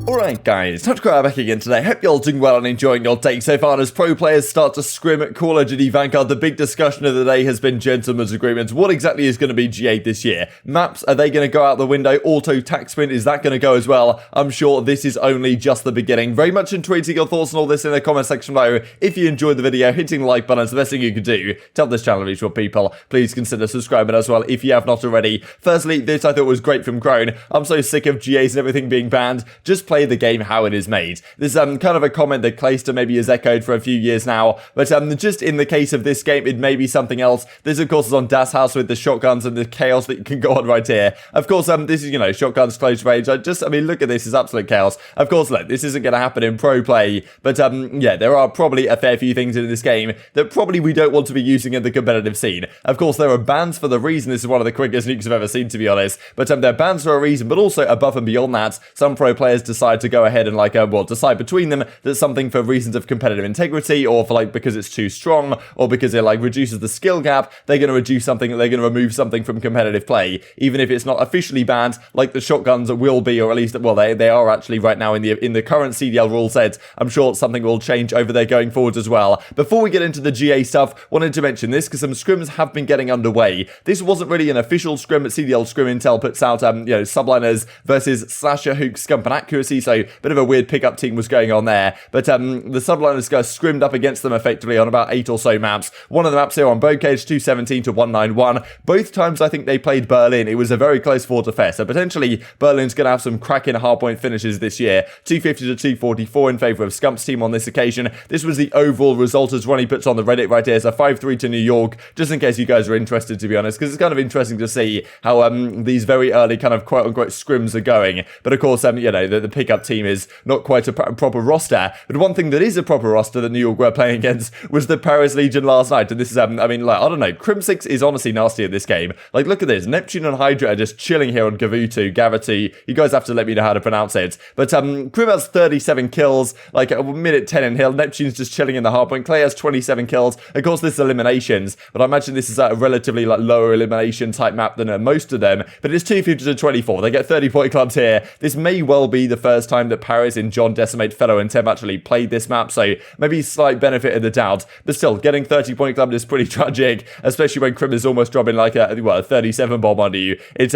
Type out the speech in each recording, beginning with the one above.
Alright guys, TacticalRab back again today. Hope you're all doing well and enjoying your day so far. As pro players start to scrim at Call of Duty Vanguard, the big discussion of the day has been gentlemen's agreements. What exactly is going to be G8 this year? Maps, are they going to go out the window? Auto tac sprint, is that going to go as well? I'm sure this is only just the beginning. Very much enjoying your thoughts on all this in the comment section below. If you enjoyed the video, hitting the like button is the best thing you can do. Tell this channel to reach more people. Please consider subscribing as well if you have not already. Firstly, this I thought was great from Crone. I'm so sick of G8s and everything being banned. Just play the game how it is made. This kind of a comment that Clayster maybe has echoed for a few years now, but just in the case of this game, it may be something else. This of course is on Das House with the shotguns and the chaos that you can go on right here. Of course, this is, you know, shotguns close range. I mean, look at this, is absolute chaos. Of course, look, this isn't going to happen in pro play, but yeah, there are probably a fair few things in this game that probably we don't want to be using in the competitive scene. Of course, there are bans for the reason. This is one of the quickest nukes I've ever seen, to be honest, but they're bans for a reason, but also above and beyond that, some pro players decide to go ahead and well, decide between them that something for reasons of competitive integrity, or for because it's too strong, or because it reduces the skill gap, they're going to reduce something, they're going to remove something from competitive play, even if it's not officially banned, like the shotguns will be, or at least, well, they are actually right now in the current CDL rule set. I'm sure something will change over there going forwards as well. Before we get into the GA stuff, wanted to mention this because some scrims have been getting underway. This wasn't really an official scrim, but CDL Scrim Intel puts out, subliners versus Slasher, Huke, Scump, and Accuracy, so bit of a weird pickup team was going on there, but the subliners got scrimmed up against them effectively on about 8 or so maps. One of the maps here on Bocage, 217 to 191. Both times I think they played Berlin. It was a very close fought affair, so potentially Berlin's going to have some cracking hardpoint finishes this year. 250 to 244 in favour of Scump's team on this occasion. This was the overall result as Ronnie puts on the Reddit right here, so 5-3 to New York, just in case you guys are interested, to be honest, because it's kind of interesting to see how these very early kind of quote-unquote scrims are going. But of course, the pickup team is not quite a proper roster, but one thing that is a proper roster that New York were playing against was the Paris Legion last night, and this is, I don't know, Crimsix is honestly nasty at this game. Look at this, Neptune and Hydra are just chilling here on Gavatu, you guys have to let me know how to pronounce it, but Crim has 37 kills, a minute 10 in Hill, Neptune's just chilling in the hardpoint, Clay has 27 kills, of course this is eliminations, but I imagine this is a relatively lower elimination type map than most of them, but it's 250 to 24, they get 30 point clubs here. This may well be the first time that Paris in John Decimate, Fellow, and Tem actually played this map, so maybe slight benefit of the doubt, but still, getting 30 point club is pretty tragic, especially when Crim is almost dropping a 37 bomb onto you. It's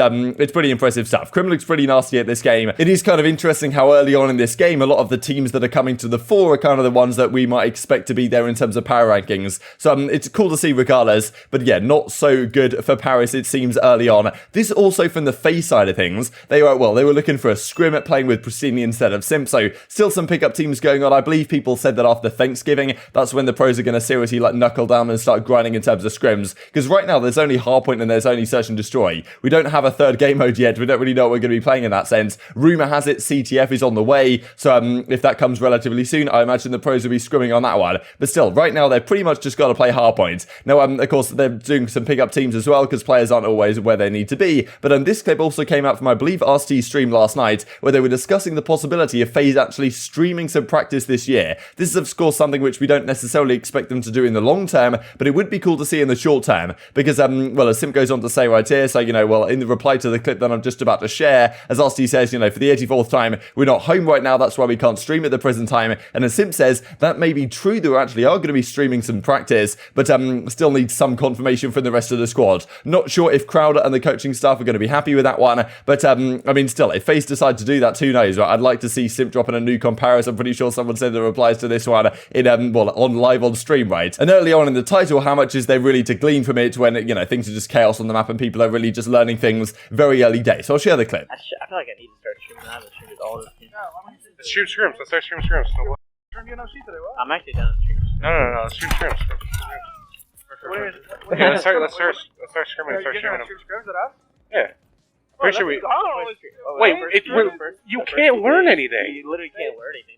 pretty impressive stuff. Crim looks pretty nasty at this game. It is kind of interesting how early on in this game, a lot of the teams that are coming to the fore are kind of the ones that we might expect to be there in terms of power rankings, so it's cool to see regardless, but yeah, not so good for Paris, it seems, early on. This also from the FaZe side of things, they were looking for a scrim at playing with Priestahh instead of Simp, so still some pickup teams going on. I believe people said that after Thanksgiving, that's when the pros are going to seriously knuckle down and start grinding in terms of scrims, because right now there's only Hardpoint and there's only Search and Destroy. We don't have a third game mode yet, we don't really know what we're going to be playing in that sense. Rumour has it CTF is on the way, so if that comes relatively soon, I imagine the pros will be scrimming on that one, but still, right now they've pretty much just got to play Hardpoint. Now, of course, they're doing some pickup teams as well, because players aren't always where they need to be, but this clip also came out from, I believe, Arcitys stream last night, where they were discussing the possibility of FaZe actually streaming some practice this year. This is, of course, something which we don't necessarily expect them to do in the long term, but it would be cool to see in the short term, because, as Simp goes on to say right here, so, in the reply to the clip that I'm just about to share, as Arcitys says, for the 84th time, we're not home right now, that's why we can't stream at the present time, and as Simp says, that may be true, there actually are going to be streaming some practice, but still need some confirmation from the rest of the squad. Not sure if Crowder and the coaching staff are going to be happy with that one, but, still, if FaZe decide to do that, who knows, right? I'd like to see Simp dropping a new comparison. I'm pretty sure someone said the replies to this one in, on live on stream, right? And early on in the title, how much is there really to glean from it when, things are just chaos on the map and people are really just learning things very early days. So I'll share the clip. I feel like I need to start streaming. I haven't streamed all this game. Let's stream scrims. Let's start streaming scrims. I'm actually done streaming. No. Let's stream scrims. Yeah, let's start scrimming. Yeah. Pretty sure we. Wait, you can't learn anything. You literally can't learn anything.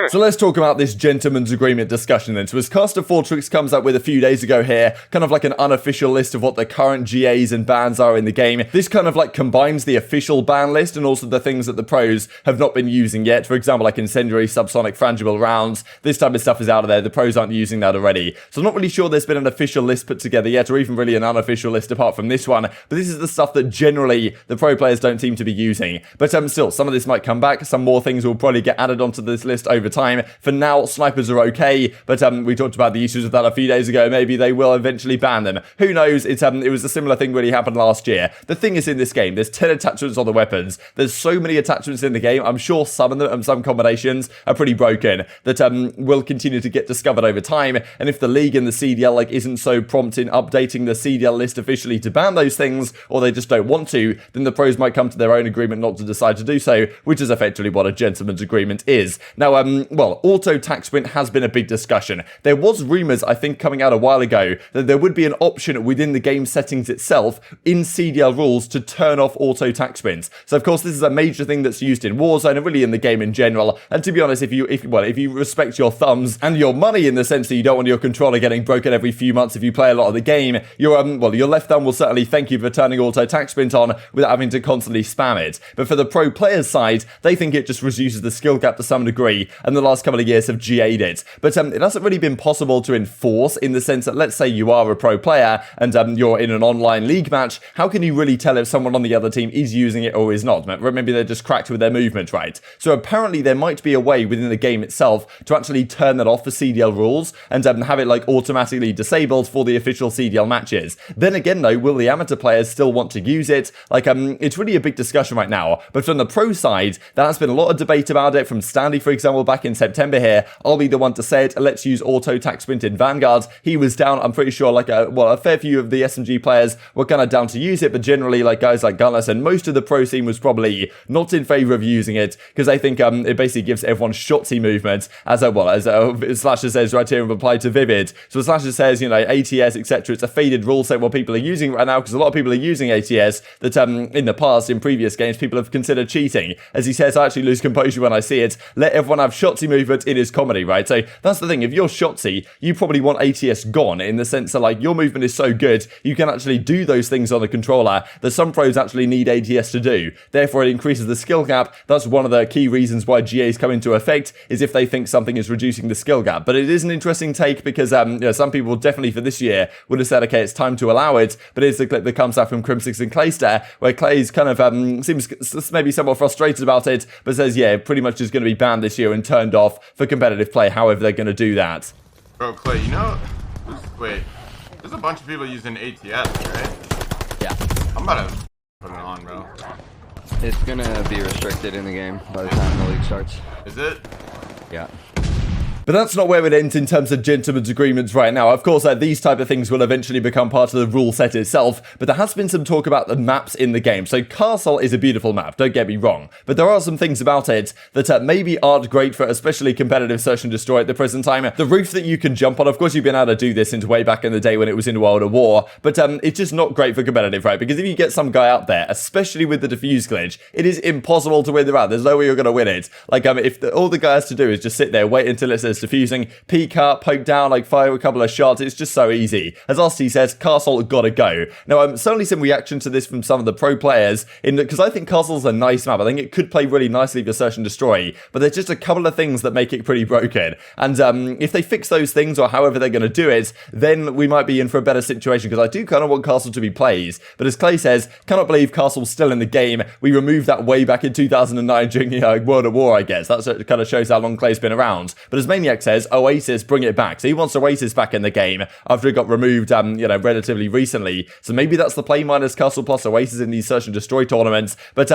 So let's talk about this gentleman's agreement discussion then. So as Caster Fortrix comes up with a few days ago here, kind of like an unofficial list of what the current GAs and bans are in the game. This kind of like combines the official ban list and also the things that the pros have not been using yet. For example, like incendiary, subsonic, frangible rounds. This type of stuff is out of there. The pros aren't using that already. So I'm not really sure there's been an official list put together yet, or even really an unofficial list apart from this one. But this is the stuff that generally the pro players don't seem to be using. But still, some of this might come back. Some more things will probably get added onto this list over time. For now, snipers are okay, but we talked about the issues with that a few days ago. Maybe they will eventually ban them. Who knows? It was a similar thing really happened last year. The thing is, in this game, there's 10 attachments on the weapons. There's so many attachments in the game. I'm sure some of them and some combinations are pretty broken that will continue to get discovered over time. And if the league and the CDL like isn't so prompt in updating the CDL list officially to ban those things, or they just don't want to, then the pros might come to their own agreement not to decide to do so, which is effectively what a gentleman's agreement is. Now, well, auto tac sprint has been a big discussion. There was rumors, I think, coming out a while ago that there would be an option within the game settings itself in CDL rules to turn off auto tac sprints. So of course this is a major thing that's used in Warzone and really in the game in general. And to be honest, if you respect your thumbs and your money in the sense that you don't want your controller getting broken every few months if you play a lot of the game, your left thumb will certainly thank you for turning auto tac sprint on without having to constantly spam it. But for the pro players side, they think it just reduces the skill gap to some degree, and the last couple of years have GA'd it. But it hasn't really been possible to enforce in the sense that, let's say you are a pro player and you're in an online league match, how can you really tell if someone on the other team is using it or is not? Maybe they're just cracked with their movement, right? So apparently there might be a way within the game itself to actually turn that off for CDL rules and have it like automatically disabled for the official CDL matches. Then again though, will the amateur players still want to use it? Like it's really a big discussion right now. But from the pro side, there has been a lot of debate about it from Standy, for example, back in September here. I'll be the one to say it. Let's use auto tac sprint in Vanguard. He was down. I'm pretty sure like a fair few of the SMG players were kind of down to use it, but generally like guys like Gunless and most of the pro scene was probably not in favor of using it because they think it basically gives everyone shotsy movement as Slasher says right here and applied to Vivid. So Slasher says, ATS, etc. It's a faded rule set what people are using right now because a lot of people are using ATS that in the past, in previous games, people have considered cheating. As he says, I actually lose composure when I see it. Let everyone have shotsy movement. It is comedy, right? So that's the thing. If you're shotsy, you probably want ATS gone in the sense that like your movement is so good, you can actually do those things on the controller that some pros actually need ATS to do. Therefore, it increases the skill gap. That's one of the key reasons why GAs come into effect is if they think something is reducing the skill gap. But it is an interesting take because some people definitely for this year would have said, okay, it's time to allow it. But it's the clip that comes out from Crimsix and Clayster where Clay's kind of seems maybe somewhat frustrated about it, but says, yeah, pretty much is going to be banned this year and turned off for competitive play, however they're going to do that. Bro, Clay, wait, there's a bunch of people using ATS, right? Yeah. I'm about to put it on, bro. It's gonna be restricted in the game by the time the league starts. Is it? Yeah. But that's not where it ends in terms of gentlemen's agreements right now. Of course, these type of things will eventually become part of the rule set itself, but there has been some talk about the maps in the game. So Castle is a beautiful map, don't get me wrong, but there are some things about it that maybe aren't great for especially competitive search and destroy at the present time. The roof that you can jump on, of course you've been able to do this since way back in the day when it was in World of War, but it's just not great for competitive, right? Because if you get some guy out there, especially with the defuse glitch, it is impossible to win the round. There's no way you're going to win it. Like, if all the guy has to do is just sit there, wait until it says defusing, peek up, poke down, like fire a couple of shots. It's just so easy. As Arcitys says, Castle gotta go. Now, certainly some reaction to this from some of the pro players, because I think Castle's a nice map. I think it could play really nicely for search and destroy, but there's just a couple of things that make it pretty broken. And if they fix those things or however they're going to do it, then we might be in for a better situation, because I do kind of want Castle to be plays. But as Clay says, cannot believe Castle's still in the game. We removed that way back in 2009 during World of War, I guess. That kind of shows how long Clay's been around. But as Maniak says, Oasis, bring it back. So he wants Oasis back in the game after it got removed, relatively recently. So maybe that's the play minus Castle plus Oasis in these search and destroy tournaments. But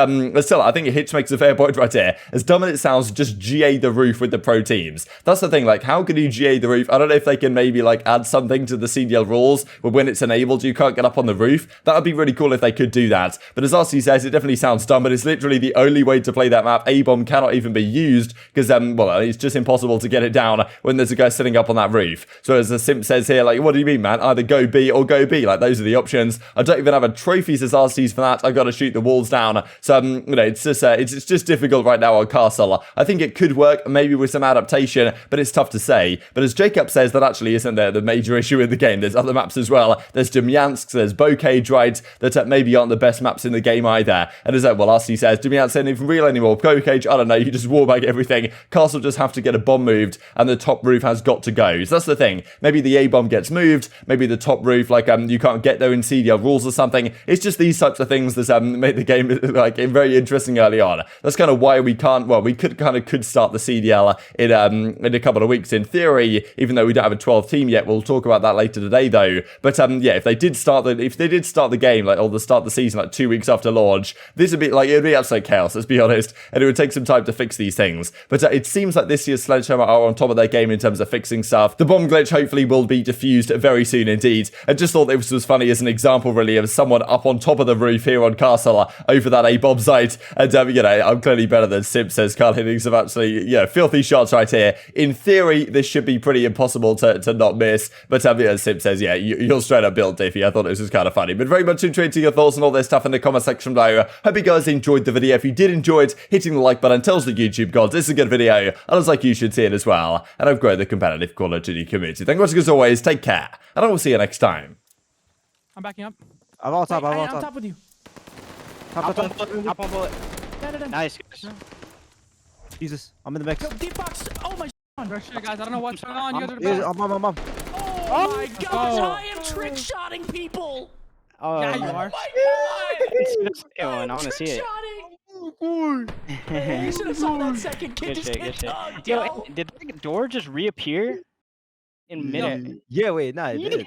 still, I think Hitch makes a fair point right here. As dumb as it sounds, just GA the roof with the pro teams. That's the thing, like, how can you GA the roof? I don't know if they can maybe, like, add something to the CDL rules where when it's enabled, you can't get up on the roof. That would be really cool if they could do that. But as RC says, it definitely sounds dumb, but it's literally the only way to play that map. A-bomb cannot even be used because, it's just impossible to get it down when there's a guy sitting up on that roof. So as the Simp says here, like, what do you mean, man? Either go B or go B. Like, those are the options. I don't even have a trophy, says Arcitys, for that. I got to shoot the walls down. So, you know, it's just difficult right now on Castle. I think it could work, maybe with some adaptation, but it's tough to say. But as Jacob says, that actually isn't the major issue in the game. There's other maps as well. There's Demyansk, there's Bocage, right, that maybe aren't the best maps in the game either. And as well, Arcitys says, Demyansk isn't even real anymore. Bocage, I don't know, you just warbag everything. Castle just have to get a bomb moved, and the top roof has got to go. So that's the thing. Maybe the A bomb gets moved, maybe the top roof, like, you can't get there in CDL rules or something. It's just these types of things that make the game, like, very interesting early on. That's kind of why we can't, well, we could start the CDL in a couple of weeks in theory, even though we don't have a 12th team yet. We'll talk about that later today though. But yeah, if they did start the game, like, or the start of the season like 2 weeks after launch, this would be like, it would be absolute chaos, let's be honest, and it would take some time to fix these things. But it seems like this year's Sledgehammer are on top of their game in terms of fixing stuff. The bomb glitch hopefully will be diffused very soon indeed. I just thought this was funny as an example really of someone up on top of the roof here on Castle over that A-bomb site. And you know, I'm clearly better than Simp, says Carl, hitting some absolutely, yeah, filthy shots right here. In theory, this should be pretty impossible to not miss. But yeah, Simp says, yeah, you're straight up built, Diffy. I thought this was kind of funny. But very much intrigued to your thoughts on all this stuff in the comment section below. Hope you guys enjoyed the video. If you did enjoy it, hitting the like button tells the YouTube gods this is a good video. And I was like, you should see it as well. And I've grown the competitive Call of Duty community. Thank you much as always. Take care. And I will see you next time. I'm backing up. I'm on top, I'm on I'm top. top with you. Top. Hop on bullet. Nice. Jesus, I'm in the mix. Go deep box. Oh my god. Shit, guys, I don't know what's going on. You guys are the Yeah, best. I'm. Oh my gosh, I am trick shotting people. Oh, Yeah, you are. Ew, I want to see it. You should have saw that second kid Good just shit, get good shit. tugged, Yo, yo. did the door just reappear in midair? Yeah, wait, nah, it did.